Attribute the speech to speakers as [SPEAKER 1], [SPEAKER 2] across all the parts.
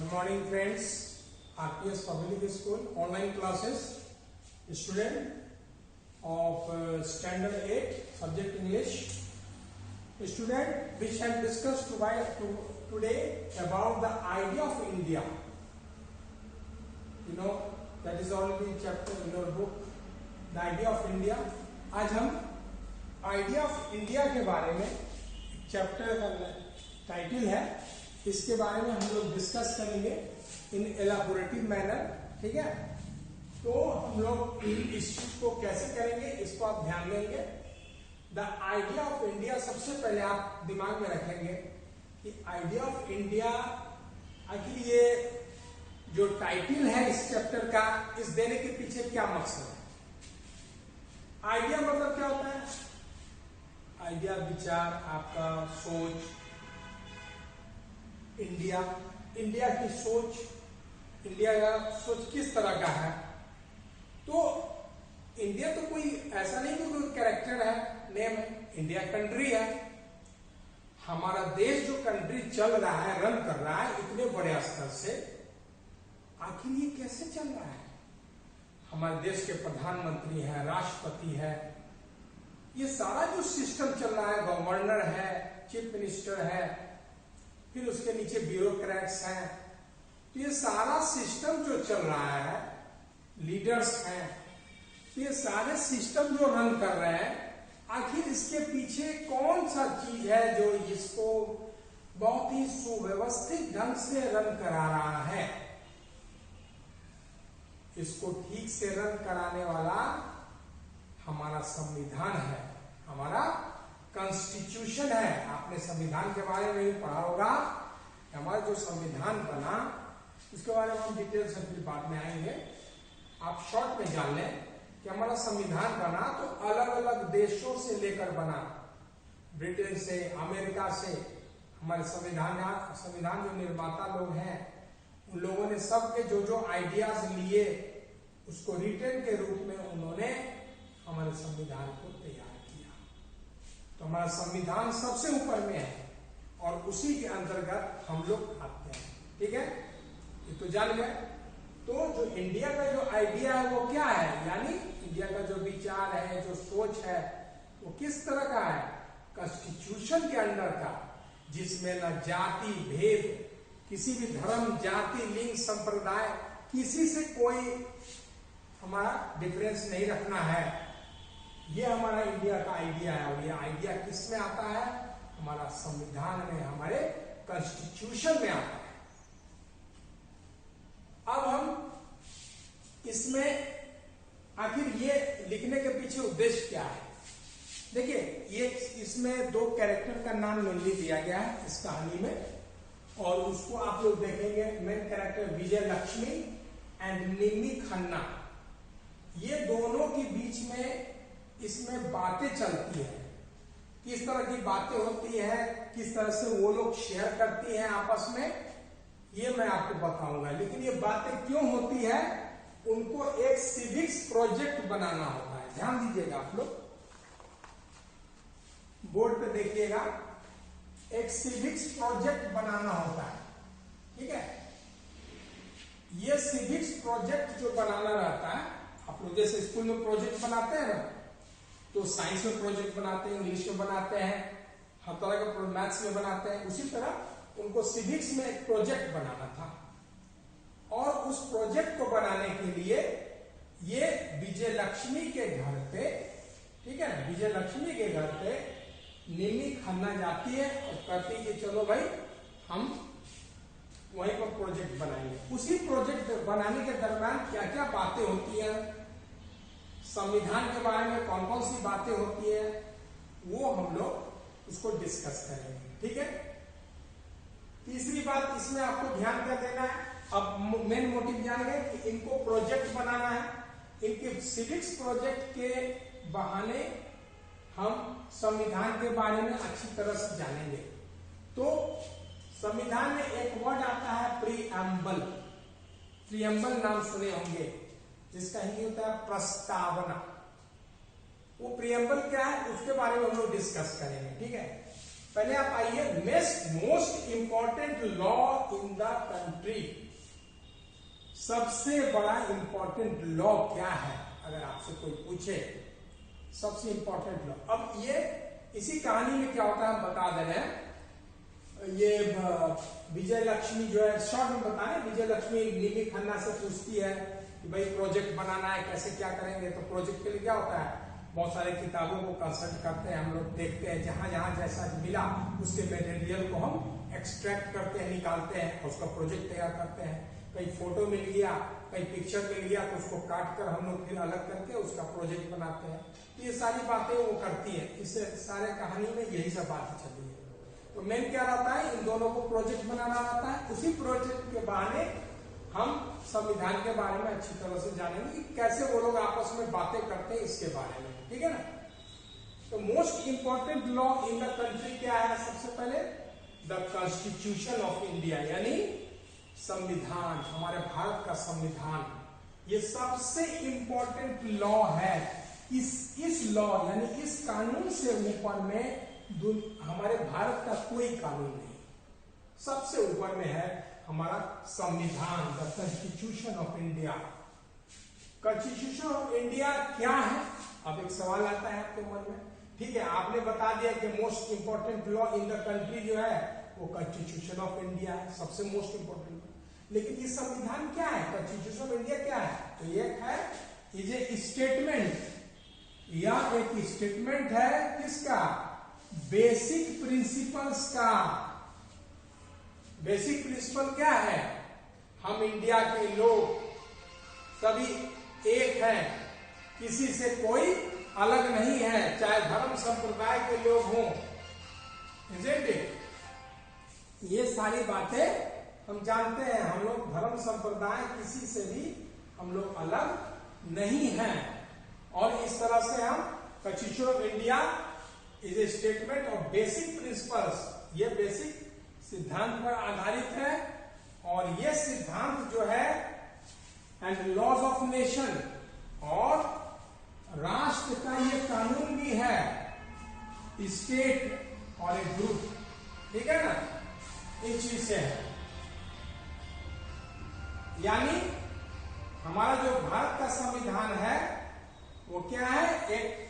[SPEAKER 1] Good morning friends, RPS Public School online classes, student of standard 8 subject English. Student, we shall discuss today about the idea of India. You know that is already chapter in your book, the idea of India. आज हम idea of India के बारे में chapter का title है, इसके बारे में हम लोग डिस्कस करेंगे इन एलाबोरेटिव मैनर. ठीक है, तो हम लोग इस चीज को कैसे करेंगे इसको आप ध्यान देंगे. द आइडिया ऑफ इंडिया, सबसे पहले आप दिमाग में रखेंगे कि आइडिया ऑफ इंडिया, आखिर ये जो टाइटल है इस चैप्टर का, इस देने के पीछे क्या मकसद है. आइडिया मतलब क्या होता है? आइडिया विचार, आपका सोच. इंडिया की सोच, इंडिया का सोच किस तरह का है. तो इंडिया तो कोई ऐसा नहीं कि कोई कैरेक्टर है, नेम है. इंडिया कंट्री है. हमारा देश जो कंट्री चल रहा है, रन कर रहा है इतने बड़े स्तर से, आखिर ये कैसे चल रहा है? हमारे देश के प्रधानमंत्री हैं, राष्ट्रपति है, ये सारा जो सिस्टम चल रहा है, गवर्नर है, चीफ मिनिस्टर है, फिर उसके नीचे ब्यूरोक्रेट्स हैं, तो ये सारा सिस्टम जो चल रहा है, लीडर्स हैं, तो ये सारे सिस्टम जो रन कर रहे हैं, आखिर इसके पीछे कौन सा चीज है जो इसको बहुत ही सुव्यवस्थित ढंग से रन करा रहा है? इसको ठीक से रन कराने वाला हमारा संविधान है, हमारा कॉन्स्टिट्यूशन है. आपने संविधान के बारे में भी पढ़ा होगा. हमारा जो संविधान बना, इसके बारे में हम डिटेल से फिर बाद में आएंगे. आप शॉर्ट में जान लें कि हमारा संविधान बना तो अलग अलग देशों से लेकर बना, ब्रिटेन से, अमेरिका से. हमारे संविधान जो निर्माता लोग हैं, उन लोगों ने सबके जो आइडियाज लिए, उसको रिटर्न के रूप में उन्होंने हमारे संविधान को तैयार किया. तो हमारा संविधान सबसे ऊपर में है और उसी के अंतर्गत हम लोग आते हैं. ठीक है, ये तो जान गए. तो जो इंडिया का जो आइडिया है वो क्या है, यानी इंडिया का जो विचार है, जो सोच है, वो किस तरह का है? कॉन्स्टिट्यूशन के अंडर का, जिसमें न जाति भेद, किसी भी धर्म, जाति, लिंग, संप्रदाय, किसी से कोई हमारा डिफरेंस नहीं रखना है. ये हमारा इंडिया का आइडिया है. और ये आइडिया किस में आता है? हमारा संविधान में, हमारे कॉन्स्टिट्यूशन में आता है. अब हम इसमें आखिर ये लिखने के पीछे उद्देश्य क्या है? देखिए, ये इसमें दो कैरेक्टर का नाम मेनली दिया गया है इस कहानी में, और उसको आप लोग देखेंगे. Main character Vijay Lakshmi and Nimmi Khanna. ये दोनों के बीच में इसमें बातें चलती है. किस तरह की बातें होती है, किस तरह से वो लोग शेयर करती हैं आपस में, ये मैं आपको बताऊंगा. लेकिन ये बातें क्यों होती है, उनको एक सिविक्स प्रोजेक्ट बनाना होता है. ध्यान दीजिएगा आप लोग, बोर्ड पे देखिएगा. एक सिविक्स प्रोजेक्ट बनाना होता है. ठीक है, ये सिविक्स प्रोजेक्ट जो बनाना रहता है, आप लोग जैसे स्कूल में प्रोजेक्ट बनाते हैं ना, तो साइंस में प्रोजेक्ट बनाते हैं, इंग्लिश में बनाते हैं, हर तरह का मैथ्स में बनाते हैं. उसी तरह उनको सिविक्स में एक प्रोजेक्ट बनाना था, और उस प्रोजेक्ट को बनाने के लिए ये विजय लक्ष्मी के घर पे, ठीक है, विजय लक्ष्मी के घर पे निम्मी खन्ना जाती है और कहती है कि चलो भाई हम वहीं पर प्रोजेक्ट बनाएंगे. उसी प्रोजेक्ट बनाने के दरमियान क्या क्या बातें होती हैं, संविधान के बारे में कौन कौन सी बातें होती है, वो हम लोग उसको डिस्कस करेंगे. ठीक है. तीसरी बात इसमें आपको ध्यान कर देना है. अब मेन मोटिव जान गए कि इनको प्रोजेक्ट बनाना है. इनके सिविक्स प्रोजेक्ट के बहाने हम संविधान के बारे में अच्छी तरह से जानेंगे. तो संविधान में एक वर्ड आता है प्रीएम्बल. प्रीएम्बल नाम सुने होंगे, जिसका हिंदी होता है प्रस्तावना. वो प्रीएम्बल क्या है, उसके बारे में हम लोग डिस्कस करेंगे. ठीक है, पहले आप आइए, most important law in the country. सबसे बड़ा इंपॉर्टेंट लॉ क्या है, अगर आपसे कोई पूछे सबसे इंपॉर्टेंट लॉ। अब ये इसी कहानी में क्या होता है हम बता दे रहे हैं। ये विजय लक्ष्मी जो है, शॉर्ट में बताएं, विजय लक्ष्मी नीली खन्ना से पूछती है कि भाई प्रोजेक्ट बनाना है, कैसे क्या करेंगे। तो प्रोजेक्ट के लिए क्या होता है, बहुत सारे किताबों को कंसल्ट करते हैं हम लोग, देखते हैं जहां जहां जैसा मिला उसके मटेरियल को हम एक्सट्रैक्ट करते हैं, निकालते हैं, उसका प्रोजेक्ट तैयार करते हैं। कहीं फोटो मिल गया, कहीं पिक्चर मिल गया, तो उसको काट कर हम लोग फिर अलग करके उसका प्रोजेक्ट बनाते हैं। तो ये सारी बातें वो करती है। इस सारे कहानी में यही सब बातें चल रही है। तो मेन क्या रहता है, इन दोनों को प्रोजेक्ट बनाना रहता है। उसी प्रोजेक्ट के बहाने हम संविधान के बारे में अच्छी तरह से जानेंगे कि कैसे वो लोग आपस में बातें करते हैं इसके बारे में, ठीक है ना। तो most important law in the country क्या है, सबसे पहले द कॉन्स्टिट्यूशन ऑफ इंडिया, यानी संविधान, हमारे भारत का संविधान। ये सबसे इंपॉर्टेंट लॉ है। इस लॉ यानी इस कानून से ऊपर में हमारे भारत का कोई कानून नहीं। सबसे ऊपर में है हमारा संविधान, the constitution of India. Constitution of India क्या है, अब एक सवाल आता है आपके मन में। ठीक है, आपने बता दिया कि most important law in the country जो है वो कॉन्स्टिट्यूशन ऑफ इंडिया है, सबसे मोस्ट इंपॉर्टेंट। लेकिन ये संविधान क्या है, कॉन्स्टिट्यूशन ऑफ इंडिया क्या है, तो ये है इज ए स्टेटमेंट, या एक स्टेटमेंट है किसका, बेसिक प्रिंसिपल्स का। बेसिक प्रिंसिपल क्या है, हम इंडिया के लोग सभी एक हैं, किसी से कोई अलग नहीं है, चाहे धर्म संप्रदाय के लोग हों। isn't it? ये सारी बातें हम जानते हैं, हम लोग धर्म संप्रदाय किसी से भी हम लोग अलग नहीं हैं। और इस तरह से हम constitution of India is a statement of basic principles, ये बेसिक सिद्धांत पर आधारित है। और ये सिद्धांत जो है एंड लॉज ऑफ नेशन, और राष्ट्र का ये कानून भी है, स्टेट और एक ग्रुप, ठीक है ना, इन चीज से है। यानी हमारा जो भारत का संविधान है वो क्या है, एक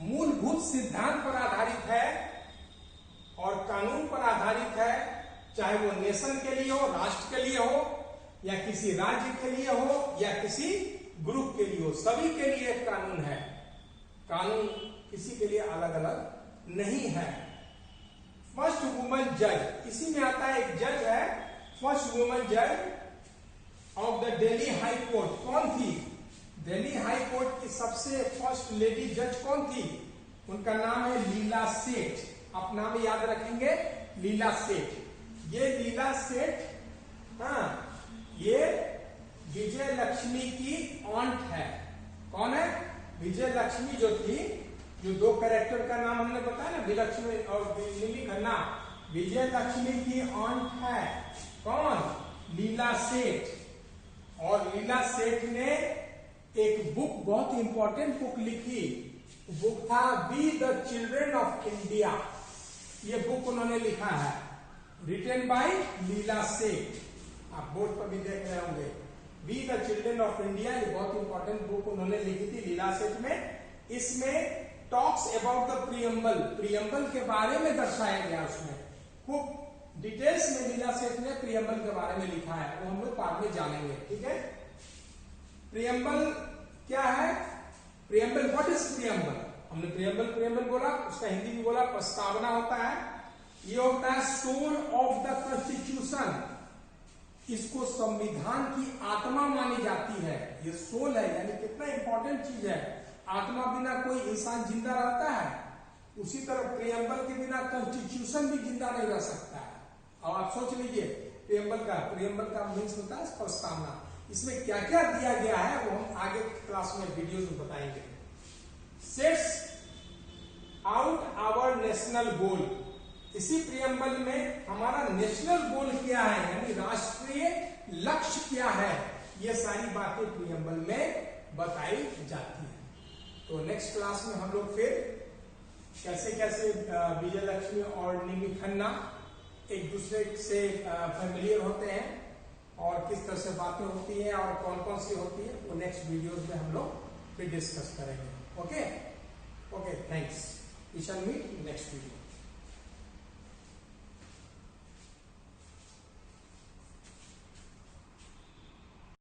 [SPEAKER 1] मूलभूत सिद्धांत पर आधारित है और कानून पर आधारित है, चाहे वो नेशन के लिए हो, राष्ट्र के लिए हो, या किसी राज्य के लिए हो, या किसी ग्रुप के लिए हो, सभी के लिए एक कानून है। कानून किसी के लिए अलग अलग नहीं है। फर्स्ट वुमन जज, इसी में आता है एक जज है, फर्स्ट वुमन जज of the Delhi high court. कौन थी, दिल्ली हाई कोर्ट की सबसे फर्स्ट लेडी जज कौन थी, उनका नाम है लीला सेठ। आप नाम याद रखेंगे, लीला सेठ। ये लीला सेठ, हाँ, ये विजय लक्ष्मी की ऑन्ट है। कौन है, विजय लक्ष्मी जो थी, जो दो कैरेक्टर का नाम हमने बताया ना, विलक्ष्मी और नीली खन्ना, विजय लक्ष्मी की ऑन्ट है कौन, लीला सेठ। और लीला सेठ ने एक बुक, बहुत इंपॉर्टेंट बुक लिखी, बुक था be the children of India. ये बुक उन्होंने लिखा है, रिटन बाय लीला सेठ। आप बोर्ड पर भी देख रहे होंगे, be the children of India. ये बहुत इंपॉर्टेंट बुक उन्होंने लिखी थी लीला सेठ में। इसमें talks about the preamble, preamble के बारे में दर्शाया गया, उसमें खूब डिटेल्स में लीला सेठ ने प्रियम्बल के बारे में लिखा है, वो हम लोग बाद में जानेंगे, ठीक है। प्रियम्बल क्या है, प्रियम्बल, व्हाट इज प्रियम्बल, हमने प्रियम्बल बोला, उसका हिंदी भी बोला, प्रस्तावना होता है। ये होता है सोल ऑफ द कॉन्स्टिट्यूशन, इसको संविधान की आत्मा मानी जाती है। ये सोल है, यानी कितना इंपॉर्टेंट चीज है। आत्मा बिना कोई इंसान जिंदा रहता है, उसी तरह प्रियम्बल के बिना कॉन्स्टिट्यूशन भी जिंदा नहीं रह सकता है। और आप सोच लीजिए, प्रियम्बल का मीन्स होता है प्रस्तावना। इसमें क्या क्या दिया गया है वो हम आगे क्लास में वीडियोस में बताएंगे। सेट्स आउट आवर नेशनल गोल, इसी प्रियम्बल में हमारा नेशनल गोल क्या है, यानी राष्ट्रीय लक्ष्य क्या है, ये सारी बातें प्रियम्बल में बताई जाती है। तो नेक्स्ट क्लास में हम लोग फिर कैसे कैसे विजयलक्ष्मी और निमि खन्ना एक दूसरे से फेमिलियर होते हैं और किस तरह से बातें होती हैं और कौन कौन सी होती है, वो नेक्स्ट वीडियोस में हम लोग फिर डिस्कस करेंगे. Okay, thanks. We shall meet next video.